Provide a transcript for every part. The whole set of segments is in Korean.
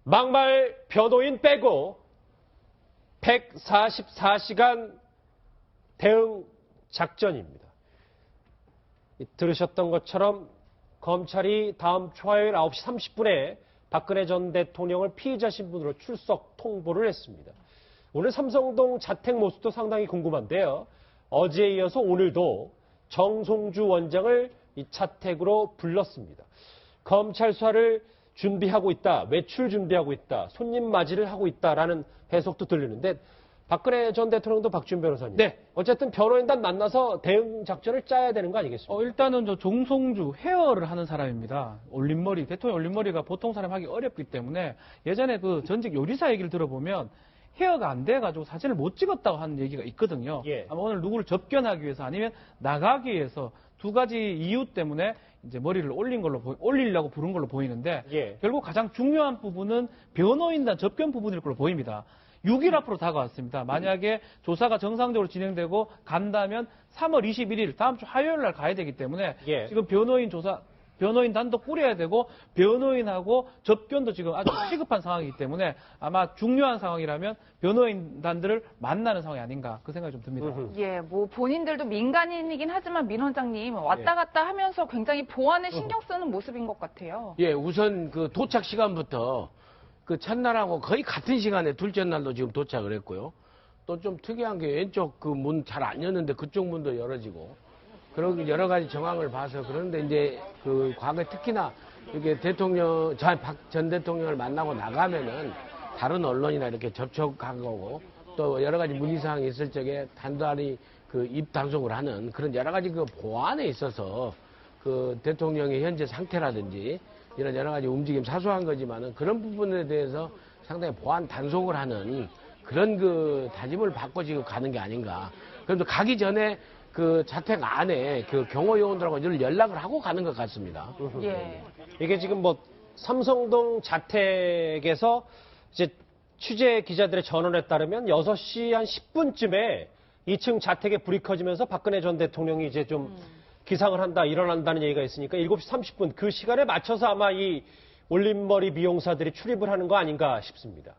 막말 변호인 빼고 144시간 대응 작전입니다. 들으셨던 것처럼 검찰이 다음 주 화요일 9시 30분에 박근혜 전 대통령을 피의자 신분으로 출석 통보를 했습니다. 오늘 삼성동 자택 모습도 상당히 궁금한데요. 어제에 이어서 오늘도 정송주 원장을 이 자택으로 불렀습니다. 검찰 수사를 준비하고 있다, 외출 준비하고 있다, 손님 맞이를 하고 있다라는 해석도 들리는데 박근혜 전 대통령도 박지훈 변호사님. 네. 어쨌든 변호인단 만나서 대응 작전을 짜야 되는 거 아니겠습니까? 일단은 저 정송주 헤어를 하는 사람입니다. 올림머리, 대통령 올림머리가 보통 사람 하기 어렵기 때문에 예전에 그 전직 요리사 얘기를 들어보면 헤어가 안 돼가지고 사진을 못 찍었다고 하는 얘기가 있거든요. 예. 아마 오늘 누구를 접견하기 위해서 아니면 나가기 위해서 두 가지 이유 때문에 이제 머리를 올리려고 부른 걸로 보이는데 예. 결국 가장 중요한 부분은 변호인단 접견 부분일 걸로 보입니다. 6일 앞으로 다가왔습니다. 만약에 조사가 정상적으로 진행되고 간다면 3월 21일 다음 주 화요일 날 가야 되기 때문에 예. 지금 변호인 단도 꾸려야 되고 변호인하고 접견도 지금 아주 시급한 상황이기 때문에 아마 중요한 상황이라면 변호인 단들을 만나는 상황이 아닌가 그 생각이 좀 듭니다. 예, 뭐 본인들도 민간인이긴 하지만 민 원장님 왔다 갔다 하면서 굉장히 보안에 신경 쓰는 모습인 것 같아요. 예, 우선 그 도착 시간부터 그 첫날하고 거의 같은 시간에 둘째 날도 지금 도착을 했고요. 또 좀 특이한 게 왼쪽 그 문 잘 안 열는데 그쪽 문도 열어지고 그런 여러 가지 정황을 봐서 그런데 이제 그 과거에 특히나 이렇게 박 전 대통령을 만나고 나가면은 다른 언론이나 이렇게 접촉하고 또 여러 가지 문의사항이 있을 적에 단단히 그 입단속을 하는 그런 여러 가지 그 보안에 있어서 그 대통령의 현재 상태라든지 이런 여러 가지 움직임 사소한 거지만은 그런 부분에 대해서 상당히 보안 단속을 하는 그런 그 다짐을 받고 지금 가는 게 아닌가. 그래도 가기 전에 그 자택 안에 그 경호 요원들하고 늘 연락을 하고 가는 것 같습니다. 예. 이게 지금 뭐 삼성동 자택에서 이제 취재 기자들의 전원에 따르면 6시 한 10분쯤에 2층 자택에 불이 커지면서 박근혜 전 대통령이 이제 좀 기상을 한다, 일어난다는 얘기가 있으니까 7시 30분 그 시간에 맞춰서 아마 이 올림머리 미용사들이 출입을 하는 거 아닌가 싶습니다.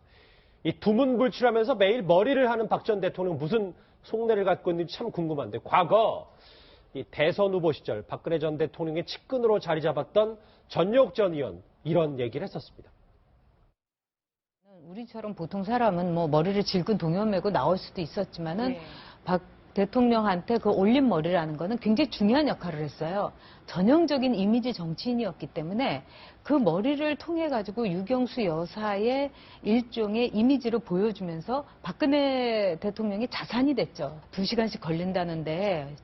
이 두문불출하면서 매일 머리를 하는 박 전 대통령 무슨 속내를 갖고 있는지 참 궁금한데 과거 이 대선 후보 시절 박근혜 전 대통령의 측근으로 자리 잡았던 전역 전 의원 이런 얘기를 했었습니다. 우리처럼 보통 사람은 뭐 머리를 질끈 동여매고 나올 수도 있었지만은 네. 박 대통령한테 그 올린 머리라는 거는 굉장히 중요한 역할을 했어요. 전형적인 이미지 정치인이었기 때문에 그 머리를 통해 가지고 유경수 여사의 일종의 이미지를 보여주면서 박근혜 대통령이 자산이 됐죠. 2시간씩 걸린다는데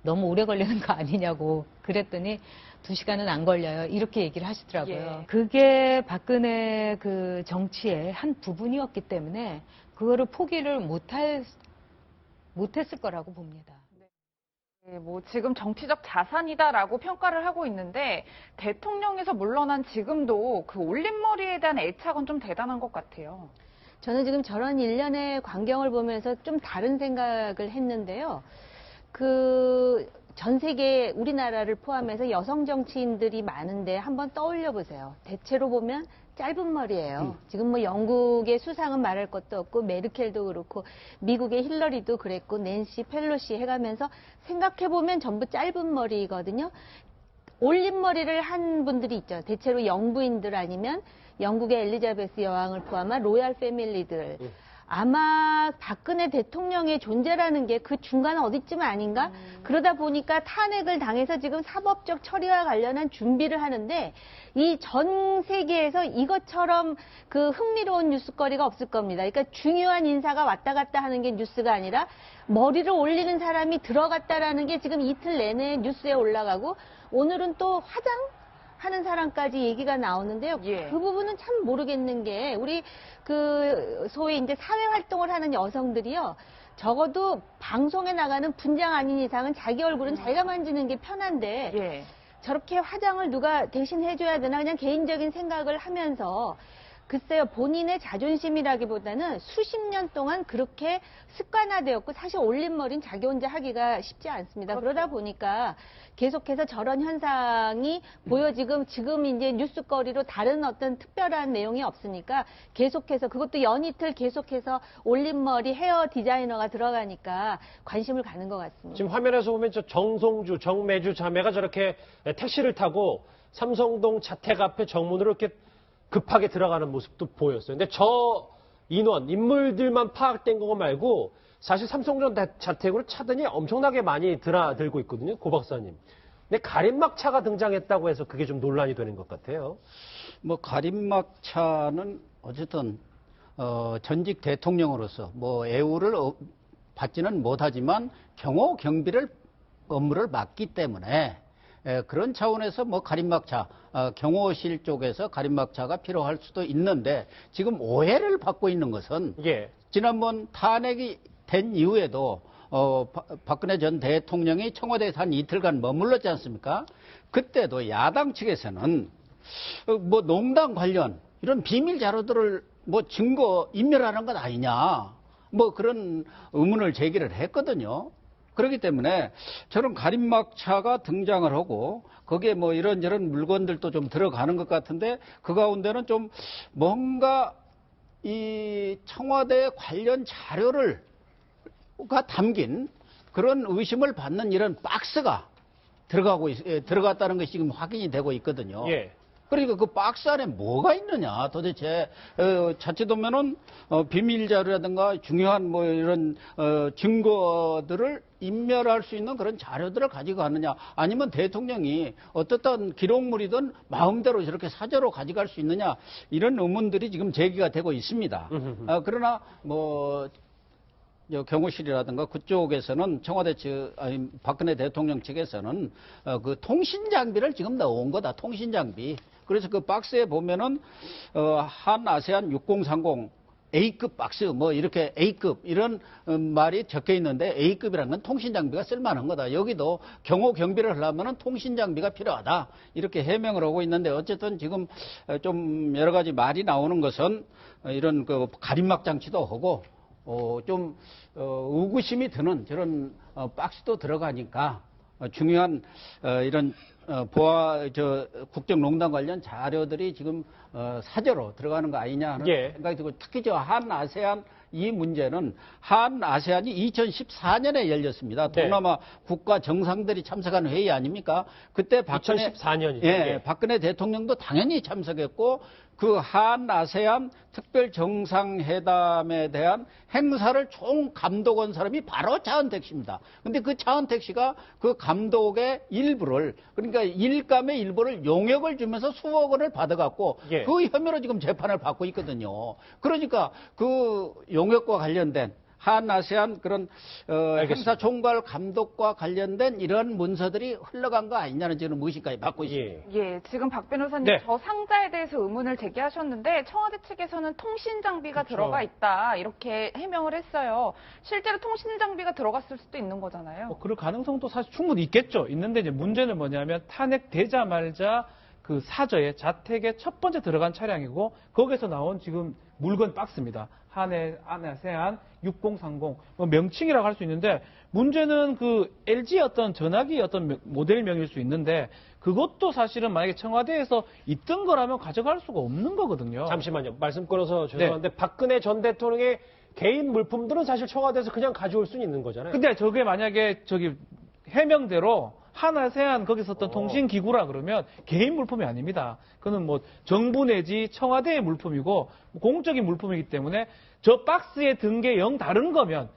너무 오래 걸리는 거 아니냐고 그랬더니 2시간은 안 걸려요. 이렇게 얘기를 하시더라고요. 예. 그게 박근혜 그 정치의 한 부분이었기 때문에 그거를 포기를 못했을 거라고 봅니다. 네, 뭐 지금 정치적 자산이다라고 평가를 하고 있는데 대통령에서 물러난 지금도 그 올림머리에 대한 애착은 좀 대단한 것 같아요. 저는 지금 저런 일련의 광경을 보면서 좀 다른 생각을 했는데요. 전 세계 우리나라를 포함해서 여성 정치인들이 많은데 한번 떠올려 보세요. 대체로 보면 짧은 머리예요. 지금 뭐 영국의 수상은 말할 것도 없고 메르켈도 그렇고 미국의 힐러리도 그랬고 낸시 펠로시 해가면서 생각해보면 전부 짧은 머리거든요. 올린 머리를 한 분들이 있죠. 대체로 영부인들 아니면 영국의 엘리자베스 여왕을 포함한 로얄 패밀리들. 아마 박근혜 대통령의 존재라는 게 그 중간 어디쯤 아닌가? 그러다 보니까 탄핵을 당해서 지금 사법적 처리와 관련한 준비를 하는데 이 전 세계에서 이것처럼 그 흥미로운 뉴스거리가 없을 겁니다. 그러니까 중요한 인사가 왔다 갔다 하는 게 뉴스가 아니라 머리를 올리는 사람이 들어갔다라는 게 지금 이틀 내내 뉴스에 올라가고 오늘은 또 하는 사람까지 얘기가 나오는데요. 예. 그 부분은 참 모르겠는 게 우리 그 소위 이제 사회 활동을 하는 여성들이요. 적어도 방송에 나가는 분장 아닌 이상은 자기 얼굴은 자기가 만지는 게 편한데 예. 저렇게 화장을 누가 대신 해줘야 되나 그냥 개인적인 생각을 하면서 글쎄요, 본인의 자존심이라기보다는 수십 년 동안 그렇게 습관화되었고, 사실 올림머리는 자기 혼자 하기가 쉽지 않습니다. 그러다 보니까 계속해서 저런 현상이 지금 이제 뉴스거리로 다른 어떤 특별한 내용이 없으니까 계속해서 그것도 연이틀 계속해서 올림머리 헤어 디자이너가 들어가니까 관심을 가는 것 같습니다. 지금 화면에서 보면 저 정송주, 정매주 자매가 저렇게 택시를 타고 삼성동 자택 앞에 정문으로 이렇게 급하게 들어가는 모습도 보였어요. 근데 저 인물들만 파악된 거 말고 사실 삼성동 자택으로 차들이 엄청나게 많이 드나들고 있거든요. 고 박사님. 근데 가림막차가 등장했다고 해서 그게 좀 논란이 되는 것 같아요. 뭐 가림막차는 어쨌든 전직 대통령으로서 뭐 애우를 받지는 못하지만 경호 경비를 업무를 맡기 때문에 그런 차원에서 뭐 가림막차 경호실 쪽에서 가림막차가 필요할 수도 있는데 지금 오해를 받고 있는 것은 예. 지난번 탄핵이 된 이후에도 박근혜 전 대통령이 청와대에서 한 이틀간 머물렀지 않습니까? 그때도 야당 측에서는 뭐 농단 관련 이런 비밀 자료들을 뭐 증거 인멸하는 것 아니냐 뭐 그런 의문을 제기를 했거든요. 그렇기 때문에 저런 가림막차가 등장을 하고 거기에 뭐 이런저런 물건들도 좀 들어가는 것 같은데 그 가운데는 좀 뭔가 이 청와대 관련 자료가 담긴 그런 의심을 받는 이런 박스가 들어갔다는 것이 지금 확인이 되고 있거든요. 예. 그러니까 그 박스 안에 뭐가 있느냐 도대체 자칫하면은 비밀 자료라든가 중요한 뭐 이런 증거들을 인멸할 수 있는 그런 자료들을 가지고 가느냐 아니면 대통령이 어떻든 기록물이든 마음대로 저렇게 사저로 가져갈 수 있느냐 이런 의문들이 지금 제기가 되고 있습니다. 그러나 뭐 경호실이라든가 그쪽에서는 청와대 아니 박근혜 대통령 측에서는 그 통신 장비를 지금 넣어온 거다. 통신 장비. 그래서 그 박스에 보면은 한 아세안 6030 A급 박스 뭐 이렇게 A급 이런 말이 적혀 있는데 A급이라는 건 통신 장비가 쓸만한 거다. 여기도 경호 경비를 하려면은 통신 장비가 필요하다. 이렇게 해명을 하고 있는데 어쨌든 지금 좀 여러 가지 말이 나오는 것은 이런 그 가림막 장치도 하고 좀 의구심이 드는 저런 박스도 들어가니까 중요한 이런 국정농단 관련 자료들이 지금 사저로 들어가는 거 아니냐 하는 예. 생각이 들고 특히 저 한아세안 이 문제는 한아세안이 2014년에 열렸습니다. 네. 동남아 국가 정상들이 참석한 회의 아닙니까? 그때 2014년이죠. 예, 박근혜 대통령도 당연히 참석했고 그 한아세안 특별 정상회담에 대한 행사를 총 감독한 사람이 바로 차은택 씨입니다. 근데 그 차은택 씨가 그 감독의 일부를 그러니까 일감의 일부를 용역을 주면서 수억 원을 받아갖고 예. 그 혐의로 지금 재판을 받고 있거든요. 그러니까 그 용역과 관련된 한아세안 그런 행사 총괄 감독과 관련된 이런 문서들이 흘러간 거 아니냐는 지금 의심까지 받고 있습니다. 예, 지금 박 변호사님 네. 저 상자에 대해서 의문을 제기하셨는데 청와대 측에서는 통신 장비가 그렇죠. 들어가 있다 이렇게 해명을 했어요. 실제로 통신 장비가 들어갔을 수도 있는 거잖아요. 뭐 그럴 가능성도 사실 충분히 있겠죠. 있는데 이제 문제는 뭐냐면 탄핵되자마자 그 사저에 자택에 첫 번째 들어간 차량이고 거기서 나온 지금 물건 박스입니다. 한아세안 6030 뭐 명칭이라고 할 수 있는데 문제는 그 LG 어떤 전화기 어떤 모델명일 수 있는데 그것도 사실은 만약에 청와대에서 있던 거라면 가져갈 수가 없는 거거든요. 잠시만요. 말씀 끊어서 죄송한데 박근혜 전 대통령의 개인 물품들은 사실 청와대에서 그냥 가져올 수는 있는 거잖아요. 근데 저게 만약에 해명대로 한아세안 거기 있었던 통신기구라 그러면 개인 물품이 아닙니다. 그거는 뭐 정부 내지 청와대의 물품이고 공적인 물품이기 때문에 저 박스에 든 게 영 다른 거면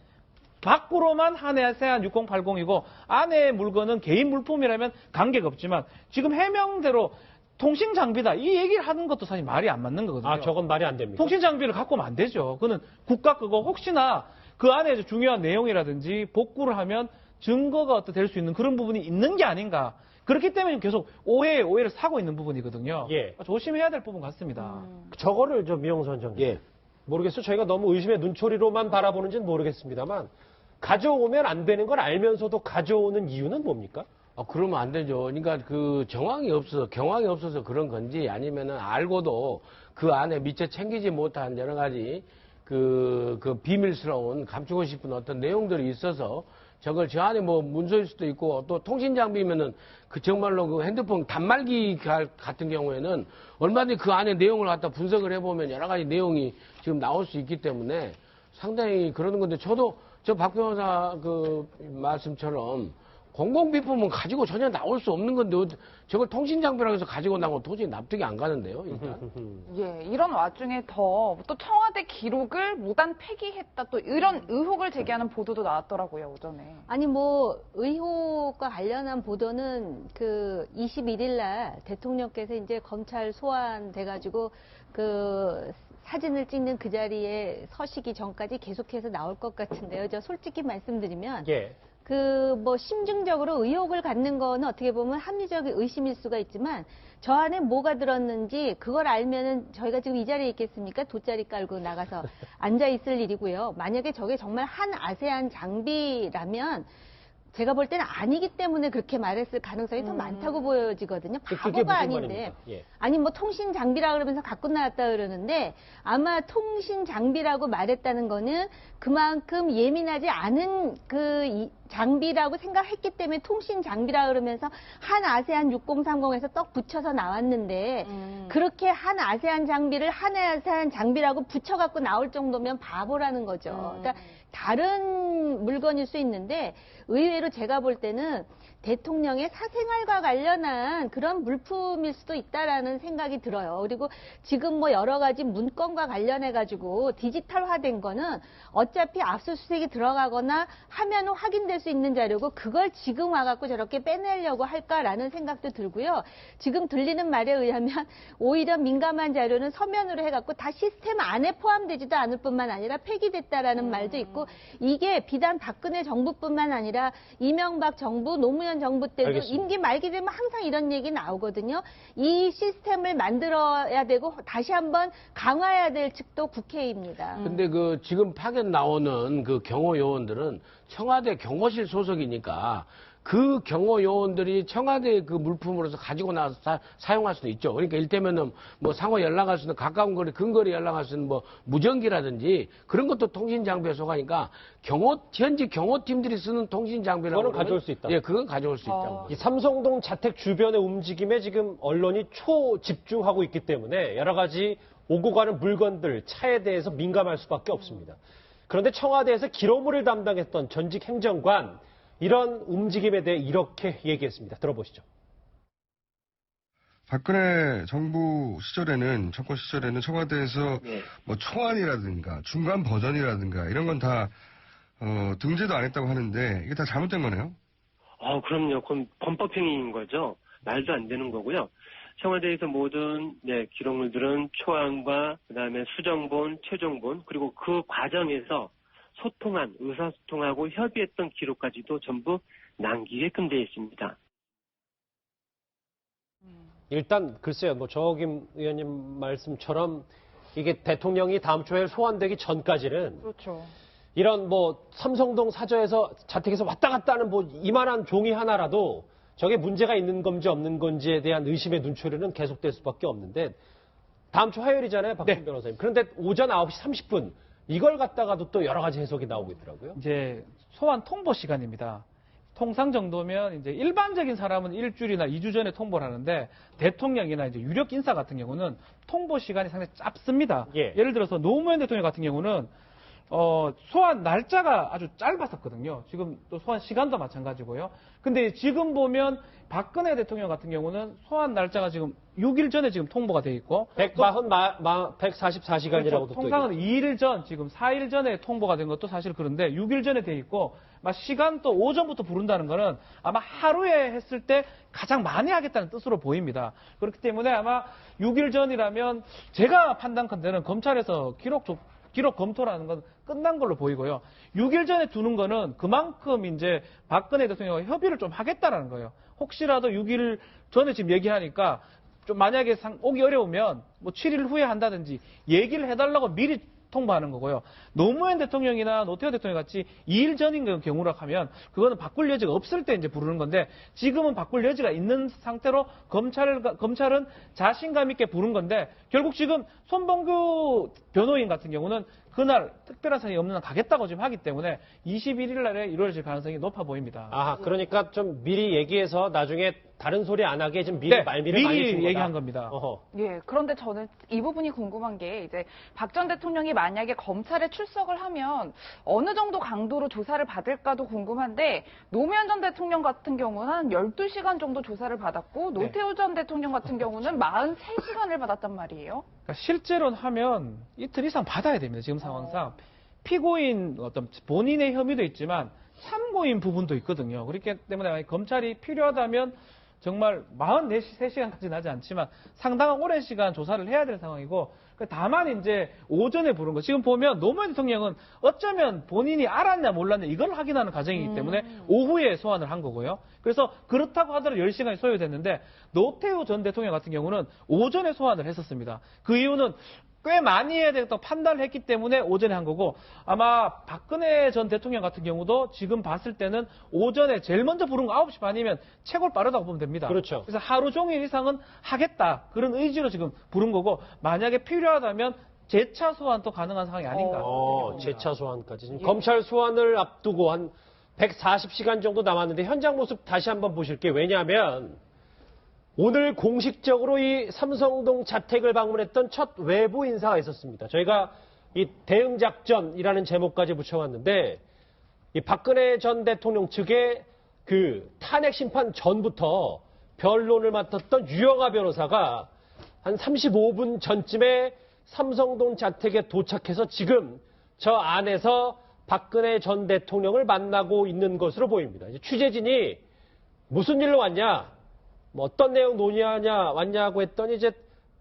밖으로만 한아세안 6080이고 안에 물건은 개인 물품이라면 관계가 없지만 지금 해명대로 통신 장비다 이 얘기를 하는 것도 사실 말이 안 맞는 거거든요. 아, 저건 말이 안 됩니다. 통신 장비를 갖고 오면 안 되죠. 그거는 국가 그거 혹시나 그 안에 중요한 내용이라든지 복구를 하면 증거가 될 수 있는 그런 부분이 있는 게 아닌가. 그렇기 때문에 계속 오해를 사고 있는 부분이거든요. 예. 조심해야 될 부분 같습니다. 저거를 미영선 원장님. 예. 모르겠어요. 저희가 너무 의심의 눈초리로만 바라보는지는 모르겠습니다만 가져오면 안 되는 걸 알면서도 가져오는 이유는 뭡니까? 그러면 안 되죠. 그러니까 그 경황이 없어서 그런 건지 아니면은 알고도 그 안에 미처 챙기지 못한 여러 가지 그 비밀스러운 감추고 싶은 어떤 내용들이 있어서 저걸 저 안에 뭐 문서일 수도 있고 또 통신 장비면은 그 정말로 그 핸드폰 단말기 같은 경우에는 얼마든지 그 안에 내용을 갖다 분석을 해보면 여러 가지 내용이 지금 나올 수 있기 때문에 상당히 그러는 건데 저도 저 박 변호사 그 말씀처럼 공공비품은 가지고 전혀 나올 수 없는 건데 저걸 통신장비라고 해서 가지고 나오면 도저히 납득이 안 가는데요, 일단. 예, 이런 와중에 또 청와대 기록을 무단 폐기했다 또 이런 의혹을 제기하는 보도도 나왔더라고요, 오전에. 아니 뭐 의혹과 관련한 보도는 그 21일 날 대통령께서 이제 검찰 소환돼 가지고 그 사진을 찍는 그 자리에 서시기 전까지 계속해서 나올 것 같은데요. 저 솔직히 말씀드리면 예. 그 뭐 심증적으로 의혹을 갖는 거는 어떻게 보면 합리적인 의심일 수가 있지만 저 안에 뭐가 들었는지 그걸 알면은 저희가 지금 이 자리에 있겠습니까? 돗자리 깔고 나가서 앉아 있을 일이고요. 만약에 저게 정말 한 아세안 장비라면 제가 볼 때는 아니기 때문에 그렇게 말했을 가능성이 더 많다고 보여지거든요. 그게 바보가 무슨 아닌데. 말입니까? 예. 아니 뭐 통신 장비라 그러면서 갖고 나왔다 그러는데 아마 통신 장비라고 말했다는 거는 그만큼 예민하지 않은 그 장비라고 생각했기 때문에 통신 장비라 그러면서 한 아세안 6030에서 떡 붙여서 나왔는데 그렇게 한 아세안 장비를 한 아세안 장비라고 붙여갖고 나올 정도면 바보라는 거죠. 그러니까 다른 물건일 수 있는데 의외로 제가 볼 때는 대통령의 사생활과 관련한 그런 물품일 수도 있다라는 생각이 들어요. 그리고 지금 뭐 여러 가지 문건과 관련해 가지고 디지털화된 거는 어차피 압수수색이 들어가거나 하면 확인될 수 있는 자료고 그걸 지금 와갖고 저렇게 빼내려고 할까라는 생각도 들고요. 지금 들리는 말에 의하면 오히려 민감한 자료는 서면으로 해갖고 다 시스템 안에 포함되지도 않을 뿐만 아니라 폐기됐다라는 말도 있고 이게 비단 박근혜 정부뿐만 아니라 이명박 정부, 노무현 정부 때도 알겠습니다. 임기 말기 되면 항상 이런 얘기 나오거든요. 이 시스템을 만들어야 되고 다시 한번 강화해야 될 측도 국회입니다. 근데 그 지금 파견 나오는 그 경호 요원들은 청와대 경호실 소속이니까 그 경호 요원들이 청와대 그 물품으로서 가지고 나와서 사용할 수도 있죠. 그러니까 일테면은 뭐 상호 연락할 수 있는 가까운 거리, 근거리 연락할 수 있는 뭐 무전기라든지 그런 것도 통신 장비에 속하니까 현지 경호팀들이 쓰는 통신 장비라고 그거는 가져올 수 있다. 예, 그건 가져올 수 있다고. 이 삼성동 자택 주변의 움직임에 지금 언론이 초집중하고 있기 때문에 여러 가지 오고 가는 물건들, 차에 대해서 민감할 수밖에 없습니다. 그런데 청와대에서 기록물을 담당했던 전직 행정관, 이런 움직임에 대해 이렇게 얘기했습니다. 들어보시죠. 박근혜 정부 시절에는, 정권 시절에는 청와대에서 뭐 초안이라든가 중간 버전이라든가 이런 건 다 등재도 안 했다고 하는데 이게 다 잘못된 거네요? 그럼요. 그건 범법행위인 거죠. 말도 안 되는 거고요. 청와대에서 모든 기록물들은 초안과 그다음에 수정본, 최종본 그리고 그 과정에서 의사소통하고 협의했던 기록까지도 전부 남기게끔 되어 있습니다. 일단 글쎄요, 뭐 저김 의원님 말씀처럼 이게 대통령이 다음 주에 소환되기 전까지는 그렇죠. 이런 뭐 삼성동 사저에서 자택에서 왔다 갔다 하는 뭐 이만한 종이 하나라도 저게 문제가 있는 건지 없는 건지에 대한 의심의 눈초리는 계속될 수밖에 없는데 다음 주 화요일이잖아요, 박준 변호사님. 그런데 오전 9시 30분 이걸 갖다가도 또 여러 가지 해석이 나오고 있더라고요. 이제 소환 통보 시간입니다. 통상 정도면 이제 일반적인 사람은 일주일이나 2주 전에 통보를 하는데 대통령이나 이제 유력 인사 같은 경우는 통보 시간이 상당히 짧습니다. 예. 예를 들어서 노무현 대통령 같은 경우는 소환 날짜가 아주 짧았었거든요. 지금 또 소환 시간도 마찬가지고요. 근데 지금 보면 박근혜 대통령 같은 경우는 소환 날짜가 지금 6일 전에 지금 통보가 돼 있고 144시간이라고도 통상은 2일 전, 지금 4일 전에 통보가 된 것도 사실 그런데 6일 전에 돼 있고 시간 또 오전부터 부른다는 거는 아마 하루에 했을 때 가장 많이 하겠다는 뜻으로 보입니다. 그렇기 때문에 아마 6일 전이라면 제가 판단컨대는 검찰에서 기록 검토라는 건 끝난 걸로 보이고요. 6일 전에 두는 거는 그만큼 이제 박근혜 대통령과 협의를 좀 하겠다라는 거예요. 혹시라도 6일 전에 지금 얘기하니까 좀 만약에 오기 어려우면 뭐 7일 후에 한다든지 얘기를 해달라고 미리 통보하는 거고요. 노무현 대통령이나 노태우 대통령 같이 2일 전인 경우라 하면 그거는 바꿀 여지가 없을 때 이제 부르는 건데 지금은 바꿀 여지가 있는 상태로 검찰은 자신감 있게 부른 건데 결국 지금 손범규 변호인 같은 경우는 그날 특별한 사정이 없는 한 가겠다고 지금 하기 때문에 21일 날에 이루어질 가능성이 높아 보입니다. 아, 그러니까 좀 미리 얘기해서 나중에 다른 소리 안 하게 좀 미리 말미를 많이 준 미리 거다. 얘기한 겁니다. 어허. 예, 그런데 저는 이 부분이 궁금한 게 이제 박 전 대통령이 만약에 검찰에 출석을 하면 어느 정도 강도로 조사를 받을까도 궁금한데 노무현 전 대통령 같은 경우는 한 12시간 정도 조사를 받았고 노태우 전 대통령 같은 경우는 43시간을 받았단 말이에요. 그러니까 실제로는 하면 이틀 이상 받아야 됩니다. 지금 상황상. 피고인 어떤 본인의 혐의도 있지만 참고인 부분도 있거든요. 그렇기 때문에 검찰이 필요하다면 정말 43시간까지는 하지 않지만 상당한 오랜 시간 조사를 해야 될 상황이고 다만 이제 오전에 부른 거. 지금 보면 노무현 대통령은 어쩌면 본인이 알았냐 몰랐냐 이걸 확인하는 과정이기 때문에 오후에 소환을 한 거고요. 그래서 그렇다고 하더라도 10시간이 소요됐는데 노태우 전 대통령 같은 경우는 오전에 소환을 했었습니다. 그 이유는 꽤 많이 해야 되겠다고 판단을 했기 때문에 오전에 한 거고 아마 박근혜 전 대통령 같은 경우도 지금 봤을 때는 오전에 제일 먼저 부른 거 9시 반이면 최고 빠르다고 보면 됩니다. 그렇죠. 그래서 하루 종일 이상은 하겠다. 그런 의지로 지금 부른 거고 만약에 필요하다면 재차 소환도 가능한 상황이 아닌가. 재차 소환까지. 지금 검찰 소환을 앞두고 한 140시간 정도 남았는데 현장 모습 다시 한번 보실게요. 왜냐하면 오늘 공식적으로 이 삼성동 자택을 방문했던 첫 외부 인사가 있었습니다. 저희가 이 대응작전이라는 제목까지 붙여왔는데 이 박근혜 전 대통령 측의 그 탄핵 심판 전부터 변론을 맡았던 유영하 변호사가 한 35분 전쯤에 삼성동 자택에 도착해서 지금 저 안에서 박근혜 전 대통령을 만나고 있는 것으로 보입니다. 이제 취재진이 무슨 일로 왔냐? 뭐 어떤 내용 논의하냐 왔냐고 했더니 이제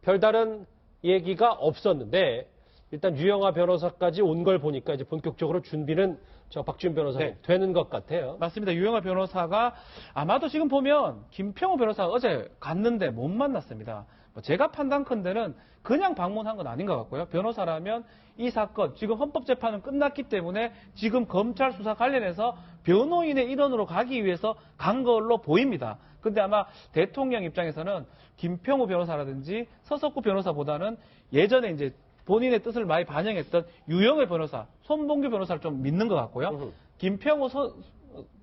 별다른 얘기가 없었는데 일단 유영하 변호사까지 온 걸 보니까 이제 본격적으로 준비는 저 박지훈 변호사 되는 것 같아요. 맞습니다. 유영하 변호사가 아마도 지금 보면 김평우 변호사가 어제 갔는데 못 만났습니다. 제가 판단컨대는 그냥 방문한 건 아닌 것 같고요. 변호사라면 이 사건 지금 헌법재판은 끝났기 때문에 지금 검찰 수사 관련해서 변호인의 일원으로 가기 위해서 간 걸로 보입니다. 근데 아마 대통령 입장에서는 김평우 변호사라든지 서석구 변호사보다는 예전에 이제 본인의 뜻을 많이 반영했던 유영애 변호사, 손봉규 변호사를 좀 믿는 것 같고요. 김평우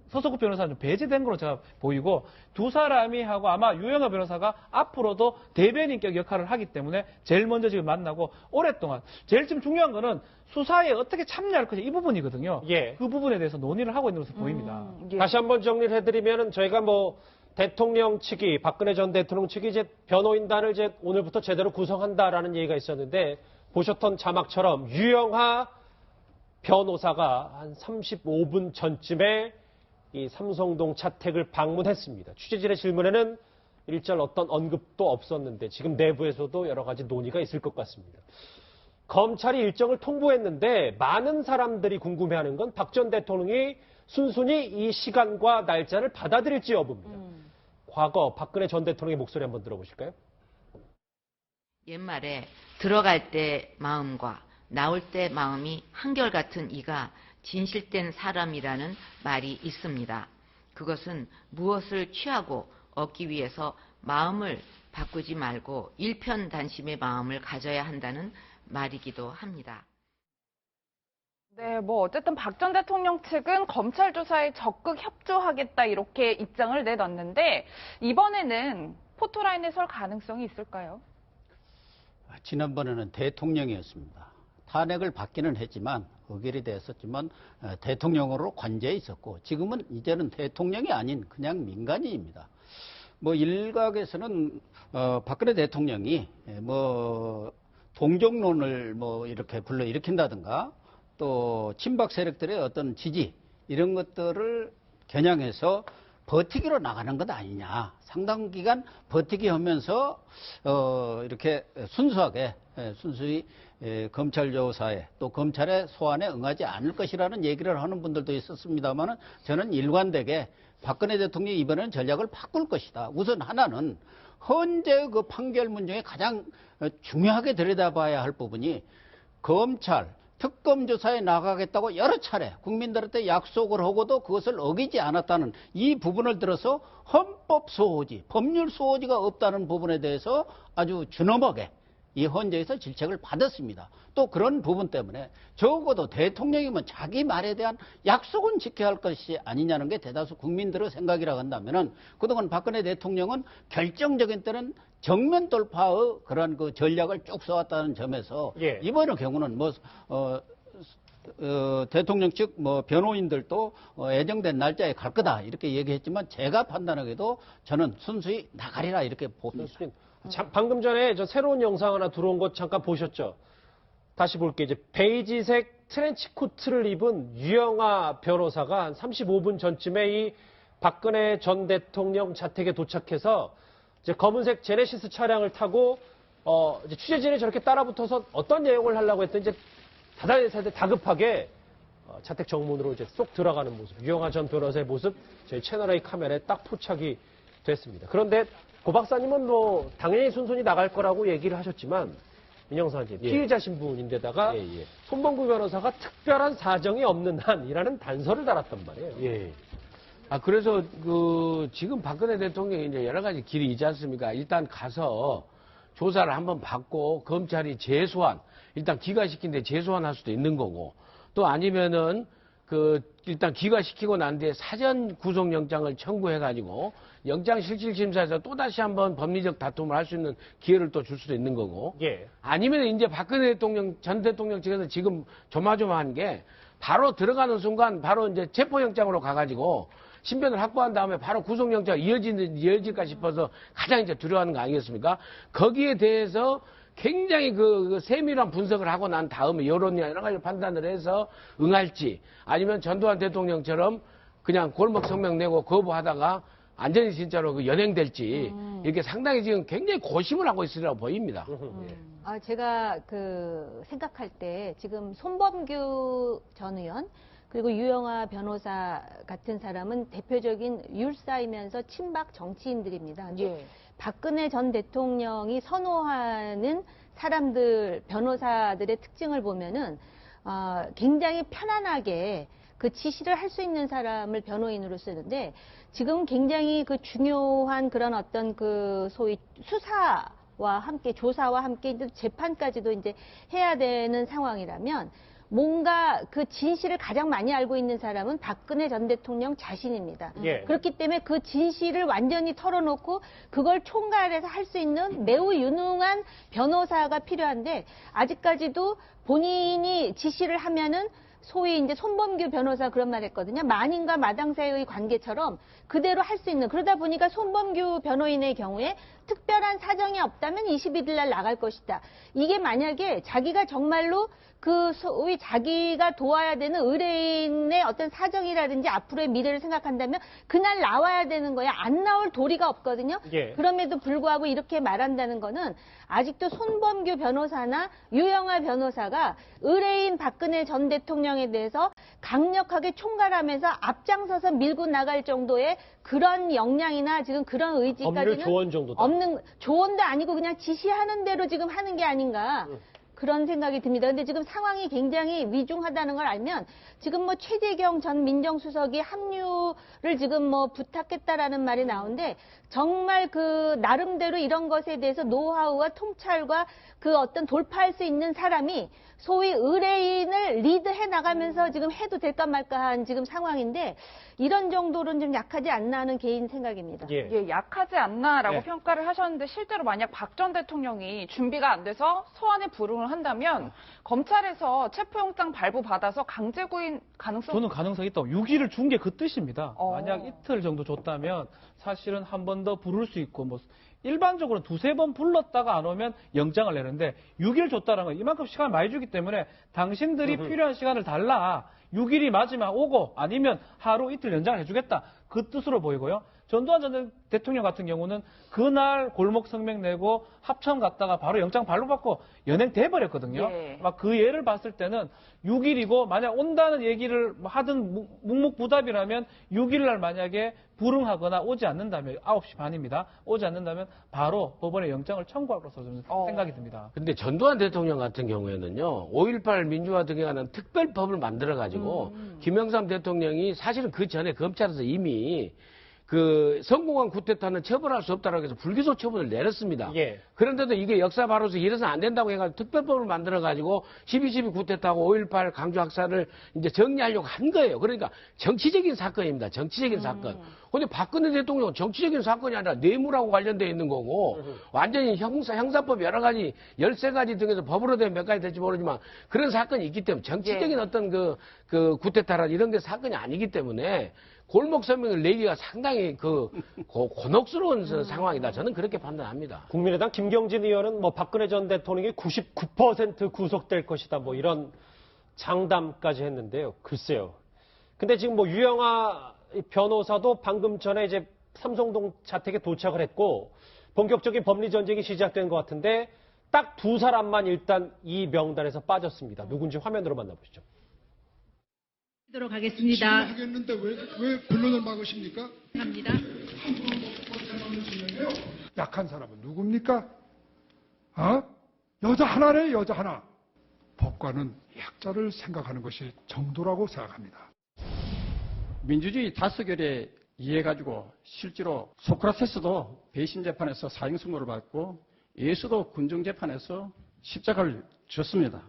서석구 변호사는 좀 배제된 걸로 제가 보이고 두 사람이 하고 아마 유영하 변호사가 앞으로도 대변인격 역할을 하기 때문에 제일 먼저 지금 만나고 오랫동안 제일 지금 중요한 거는 수사에 어떻게 참여할 것이 이 부분이거든요. 예. 그 부분에 대해서 논의를 하고 있는 것으로 보입니다. 예. 다시 한번 정리를 해드리면 저희가 뭐 대통령 측이 박근혜 전 대통령 측이 이제 변호인단을 이제 오늘부터 제대로 구성한다라는 얘기가 있었는데 보셨던 자막처럼 유영하 변호사가 한 35분 전쯤에 이 삼성동 자택을 방문했습니다. 취재진의 질문에는 일절 어떤 언급도 없었는데 지금 내부에서도 여러 가지 논의가 있을 것 같습니다. 검찰이 일정을 통보했는데 많은 사람들이 궁금해하는 건 박 전 대통령이 순순히 이 시간과 날짜를 받아들일지 여부입니다. 과거 박근혜 전 대통령의 목소리 한번 들어보실까요? 옛말에 들어갈 때 마음과 나올 때 마음이 한결같은 이가 진실된 사람이라는 말이 있습니다. 그것은 무엇을 취하고 얻기 위해서 마음을 바꾸지 말고 일편단심의 마음을 가져야 한다는 말이기도 합니다. 네, 뭐 어쨌든 박 전 대통령 측은 검찰 조사에 적극 협조하겠다 이렇게 입장을 내놨는데 이번에는 포토라인에 설 가능성이 있을까요? 지난번에는 대통령이었습니다. 탄핵을 받기는 했지만 의결이 됐었지만 대통령으로 관저에 있었고 지금은 이제는 대통령이 아닌 그냥 민간인입니다. 뭐 일각에서는 박근혜 대통령이 뭐 동정론을 뭐 이렇게 불러일으킨다든가 또 친박 세력들의 어떤 지지 이런 것들을 겨냥해서 버티기로 나가는 것 아니냐. 상당 기간 버티기 하면서 이렇게 순수히 검찰 조사에 또 검찰의 소환에 응하지 않을 것이라는 얘기를 하는 분들도 있었습니다만은 저는 일관되게 박근혜 대통령이 이번에는 전략을 바꿀 것이다. 우선 하나는 현재 그 판결문 중에 가장 중요하게 들여다봐야 할 부분이 검찰, 특검 조사에 나가겠다고 여러 차례 국민들한테 약속을 하고도 그것을 어기지 않았다는 이 부분을 들어서 헌법 소호지, 법률 소호지가 없다는 부분에 대해서 아주 준엄하게 이 헌재에서 질책을 받았습니다. 또 그런 부분 때문에 적어도 대통령이면 자기 말에 대한 약속은 지켜야 할 것이 아니냐는 게 대다수 국민들의 생각이라고 한다면은 그동안 박근혜 대통령은 결정적인 때는 정면 돌파의 그런 그 전략을 쭉 써왔다는 점에서 예. 이번의 경우는 대통령 측 변호인들도 예정된 날짜에 갈 거다 이렇게 얘기했지만 제가 판단하기에도 저는 순수히 나가리라 이렇게 봅니다. 방금 전에 저 새로운 영상 하나 들어온 것 잠깐 보셨죠? 다시 볼게요. 이제 베이지색 트렌치 코트를 입은 유영아 변호사가 한 35분 전쯤에 이 박근혜 전 대통령 자택에 도착해서 이제 검은색 제네시스 차량을 타고 이제 취재진이 저렇게 따라붙어서 어떤 내용을 하려고 했더니 이제 다급하게 자택 정문으로 이제 쏙 들어가는 모습, 유영아 전 변호사의 모습 저희 채널A 카메라에 딱 포착이 됐습니다. 그런데 고 박사님은 뭐 당연히 순순히 나갈 거라고 얘기를 하셨지만 민영사 이제 피의자 신분인데다가 손범구 변호사가 특별한 사정이 없는 한이라는 단서를 달았단 말이에요. 예. 그래서 지금 박근혜 대통령이 이제 여러 가지 길이 있지 않습니까? 일단 가서 조사를 한번 받고 검찰이 재소환, 일단 기각시킨데 재소환할 수도 있는 거고, 또 아니면은 일단 기각시키고 난 뒤에 사전 구속영장을 청구해가지고 영장실질심사에서 또다시 한번 법리적 다툼을 할 수 있는 기회를 또 줄 수도 있는 거고, 예. 아니면 이제 박근혜 전 대통령 측에서 지금 조마조마한 게 바로 들어가는 순간 바로 이제 체포영장으로 가가지고 신변을 확보한 다음에 바로 구속영장 이어질까 싶어서 가장 이제 두려워하는 거 아니겠습니까? 거기에 대해서 굉장히 그 세밀한 분석을 하고 난 다음에 여론이나 여러 가지 판단을 해서 응할지, 아니면 전두환 대통령처럼 그냥 골목 성명 내고 거부하다가 완전히 진짜로 연행될지, 이렇게 상당히 지금 굉장히 고심을 하고 있으리라고 보입니다. 제가 생각할 때 지금 손범규 전 의원 그리고 유영아 변호사 같은 사람은 대표적인 율사이면서 친박 정치인들입니다. 근데 박근혜 전 대통령이 선호하는 사람들, 변호사들의 특징을 보면은 굉장히 편안하게 그 지시를 할 수 있는 사람을 변호인으로 쓰는데, 지금 굉장히 그 중요한 그런 어떤 그 소위 수사와 함께 조사와 함께 이제 재판까지도 이제 해야 되는 상황이라면, 뭔가 그 진실을 가장 많이 알고 있는 사람은 박근혜 전 대통령 자신입니다. 예. 그렇기 때문에 그 진실을 완전히 털어놓고 그걸 총괄해서 할 수 있는 매우 유능한 변호사가 필요한데, 아직까지도 본인이 지시를 하면은 소위 이제 손범규 변호사 그런 말 했거든요. 만인과 마당새의 관계처럼 그대로 할 수 있는, 그러다 보니까 손범규 변호인의 경우에 특별한 사정이 없다면 21일 날 나갈 것이다. 이게 만약에 자기가 정말로 그 소위 자기가 도와야 되는 의뢰인의 어떤 사정이라든지 앞으로의 미래를 생각한다면 그날 나와야 되는 거야. 안 나올 도리가 없거든요. 예. 그럼에도 불구하고 이렇게 말한다는 거는 아직도 손범규 변호사나 유영아 변호사가 의뢰인 박근혜 전 대통령에 대해서 강력하게 총괄하면서 앞장서서 밀고 나갈 정도의 그런 역량이나 지금 그런 법률 의지까지는 조언 정도다. 없는, 조언도 아니고 그냥 지시하는 대로 지금 하는 게 아닌가. 그런 생각이 듭니다. 근데 지금 상황이 굉장히 위중하다는 걸 알면 지금 뭐 최재경 전 민정수석이 합류를 지금 뭐 부탁했다라는 말이 나오는데, 정말 그 나름대로 이런 것에 대해서 노하우와 통찰과 그 어떤 돌파할 수 있는 사람이 소위 의뢰인을 리드해 나가면서 지금 해도 될까 말까 한 지금 상황인데, 이런 정도로는 좀 약하지 않나 하는 개인 생각입니다. 예, 약하지 않나라고 예. 평가를 하셨는데, 실제로 만약 박 전 대통령이 준비가 안 돼서 소환에 불응을 한다면 검찰에서 체포영장 발부받아서 강제 구인 가능성? 저는 가능성이 있다고. 6일을 준 게 그 뜻입니다. 만약 이틀 정도 줬다면 사실은 한 번 더 부를 수 있고, 뭐 일반적으로 두세 번 불렀다가 안 오면 영장을 내는데 6일 줬다는 건 이만큼 시간을 많이 주기 때문에 당신들이 필요한 시간을 달라. 6일이 맞으면 오고 아니면 하루 이틀 연장을 해주겠다. 그 뜻으로 보이고요. 전두환 전 대통령 같은 경우는 그날 골목 성명 내고 합참 갔다가 바로 영장 발부받고 연행돼 버렸거든요. 예. 막 그 예를 봤을 때는 6일이고 만약 온다는 얘기를 하든 묵묵부답이라면 6일 날 만약에 불응하거나 오지 않는다면 9시 반입니다. 오지 않는다면 바로 법원에 영장을 청구할 것으로 저는 생각이 듭니다. 근데 전두환 대통령 같은 경우에는요, 5.18 민주화 등에 관한 특별법을 만들어가지고, 김영삼 대통령이 사실은 그 전에 검찰에서 이미 그 성공한 쿠데타는 처벌할 수 없다라고 해서 불기소 처분을 내렸습니다. 예. 그런데도 이게 역사 바로서 이래서는 안 된다고 해가지고 특별법을 만들어가지고 12.12 쿠데타하고 5.18 강조 학살을 이제 정리하려고 한 거예요. 그러니까 정치적인 사건입니다. 정치적인 사건. 근데 박근혜 대통령은 정치적인 사건이 아니라 뇌물하고 관련되어 있는 거고 완전히 형사법 여러 가지 13가지 등에서 법으로 되면 몇 가지 될지 모르지만 그런 사건이 있기 때문에 정치적인 어떤 그 쿠데타라 이런 게 사건이 아니기 때문에 골목 서명을 내기가 상당히 곤혹스러운 상황이다. 저는 그렇게 판단합니다. 국민의당 김경진 의원은 뭐 박근혜 전 대통령이 99% 구속될 것이다. 뭐 이런 장담까지 했는데요. 글쎄요. 근데 지금 뭐 유영아 변호사도 방금 전에 이제 삼성동 자택에 도착을 했고 본격적인 법리 전쟁이 시작된 것 같은데 딱 두 사람만 일단 이 명단에서 빠졌습니다. 누군지 화면으로 만나보시죠. 하도록 하겠습니다. 하겠는데 왜 변론을 막으십니까? 합니다. 약한 사람은 누굽니까? 여자 하나래, 여자 하나. 법관은 약자를 생각하는 것이 정도라고 생각합니다. 민주주의 다수결에 의해 가지고 실제로 소크라테스도 배심 재판에서 사형 선고를 받고 예수도 군중 재판에서 십자가를 졌습니다.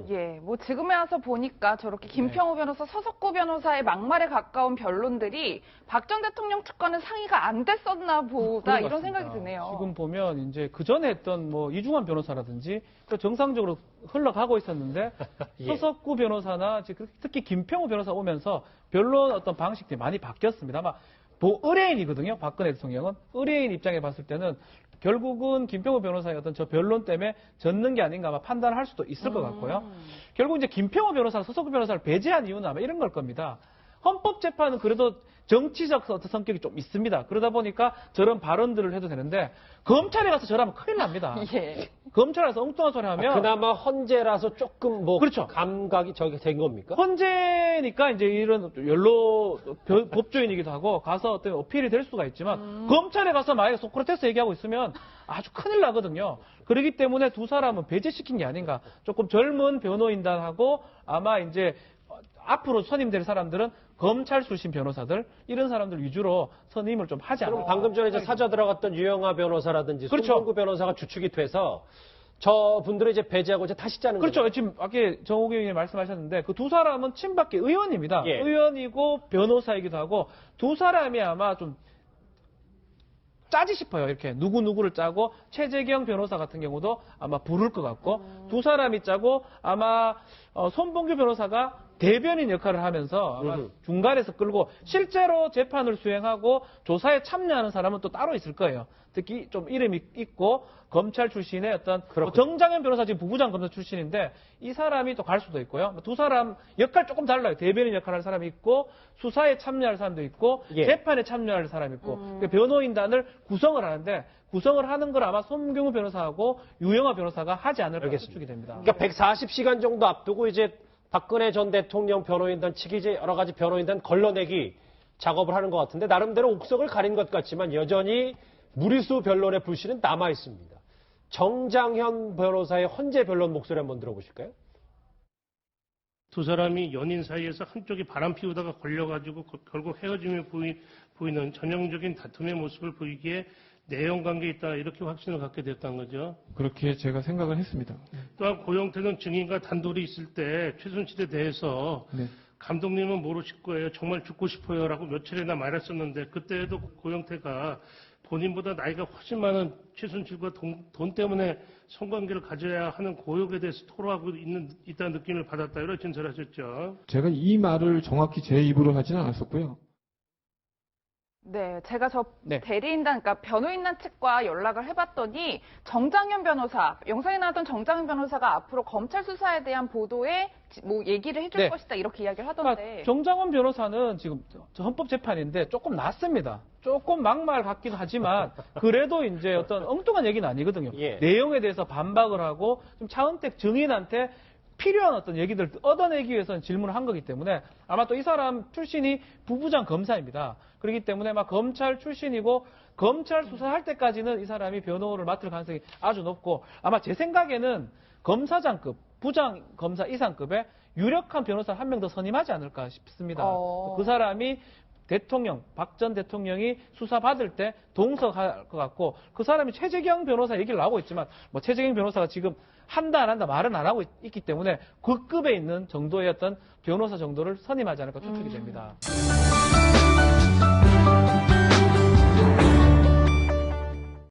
예, 뭐 지금에 와서 보니까 저렇게 김평우 변호사, 서석구 변호사의 막말에 가까운 변론들이 박 전 대통령 특검은 상의가 안 됐었나 보다 이런 생각이 드네요. 지금 보면 이제 그 전에 했던 뭐 이중환 변호사라든지 또 정상적으로 흘러가고 있었는데 예. 서석구 변호사나 특히 김평우 변호사 오면서 변론 어떤 방식들이 많이 바뀌었습니다. 아마 의뢰인이거든요. 박근혜 대통령은 의뢰인 입장에 봤을 때는 결국은 김평우 변호사의 어떤 저 변론 때문에 졌는 게 아닌가 아마 판단을 할 수도 있을 것 같고요. 결국 이제 김평우 변호사, 서석구 변호사를 배제한 이유는 아마 이런 걸 겁니다. 헌법재판은 그래도 정치적 어떤 성격이 좀 있습니다. 그러다 보니까 저런 발언들을 해도 되는데 검찰에 가서 저러면 큰일 납니다. 예. 검찰에 가서 엉뚱한 소리 하면 그나마 헌재라서 조금 뭐 그렇죠. 감각이 저기 된 겁니까? 헌재니까 이제 이런 연로 법조인이기도 하고 가서 어떤 어필이 될 수가 있지만 검찰에 가서 만약에 소크라테스 얘기하고 있으면 아주 큰일 나거든요. 그렇기 때문에 두 사람은 배제시킨 게 아닌가. 조금 젊은 변호인단하고 아마 이제 앞으로 선임될 사람들은 검찰 출신 변호사들 이런 사람들 위주로 선임을 좀 하지 않을까. 그럼 방금 전에 이제 사저 들어갔던 유영아 변호사라든지 그렇죠. 손동구 변호사가 주축이 돼서 저분들을 이제 배제하고 이제 타시자는 그렇죠. 거죠. 지금 아까 정호기 의원님 말씀하셨는데 그 두 사람은 친박계 의원입니다. 예. 의원이고 변호사이기도 하고 두 사람이 아마 좀 짜지 싶어요. 이렇게 누구누구를 짜고 최재경 변호사 같은 경우도 아마 부를 것 같고 두 사람이 짜고 아마 손봉규 변호사가 대변인 역할을 하면서 아마 중간에서 끌고 실제로 재판을 수행하고 조사에 참여하는 사람은 또 따로 있을 거예요. 특히 좀 이름이 있고 검찰 출신의 어떤 뭐 정장현 변호사 지금 부부장 검사 출신인데 이 사람이 또 갈 수도 있고요. 두 사람 역할 조금 달라요. 대변인 역할을 할 사람이 있고 수사에 참여할 사람도 있고 예. 재판에 참여할 사람이 있고 그 변호인단을 구성을 하는데 구성을 하는 걸 아마 손경우 변호사하고 유영아 변호사가 하지 않을까 추측이 됩니다. 그러니까 140시간 정도 앞두고 이제 박근혜 전 대통령 변호인단 측이 이제 여러 가지 변호인단 걸러내기 작업을 하는 것 같은데 나름대로 옥석을 가린 것 같지만 여전히 무리수 변론의 불씨는 남아 있습니다. 정장현 변호사의 헌재 변론 목소리 한번 들어보실까요? 두 사람이 연인 사이에서 한쪽이 바람 피우다가 걸려가지고 결국 헤어짐에 보이는 전형적인 다툼의 모습을 보이기에 내연 관계에 있다 이렇게 확신을 갖게 됐다는 거죠. 그렇게 제가 생각을 했습니다. 또한 고영태는 증인과 단둘이 있을 때 최순실에 대해서 네. 감독님은 모르실 거예요. 정말 죽고 싶어요라고 며칠이나 말했었는데 그때에도 고영태가 본인보다 나이가 훨씬 많은 최순실과 돈 때문에 성관계를 가져야 하는 고역에 대해서 토로하고 있다는 느낌을 받았다 이런 진술하셨죠. 제가 이 말을 정확히 제 입으로 하지는 않았었고요. 네, 제가 저 네. 대리인단, 그러니까 변호인단 측과 연락을 해봤더니 정장현 변호사, 영상에 나왔던 정장현 변호사가 앞으로 검찰 수사에 대한 보도에 뭐 얘기를 해줄 네. 것이다 이렇게 이야기를 하던데. 그러니까 정장원 변호사는 지금 헌법재판인데 조금 낫습니다. 조금 막말 같기도 하지만 그래도 이제 어떤 엉뚱한 얘기는 아니거든요. 예. 내용에 대해서 반박을 하고 좀 차은택 증인한테 필요한 어떤 얘기들 얻어내기 위해서는 질문을 한 거기 때문에 아마 또 이 사람 출신이 부부장 검사입니다. 그렇기 때문에 막 검찰 출신이고 검찰 수사할 때까지는 이 사람이 변호를 맡을 가능성이 아주 높고 아마 제 생각에는 검사장급, 부장 검사 이상급의 유력한 변호사 한 명 더 선임하지 않을까 싶습니다. 그 사람이 대통령, 박 전 대통령이 수사받을 때 동석할 것 같고 그 사람이 최재경 변호사 얘기를 나오고 있지만 뭐 최재경 변호사가 지금 한다 안 한다 말은 안 하고 있기 때문에 그 급에 있는 정도의 어떤 변호사 정도를 선임하지 않을까 추측이 됩니다.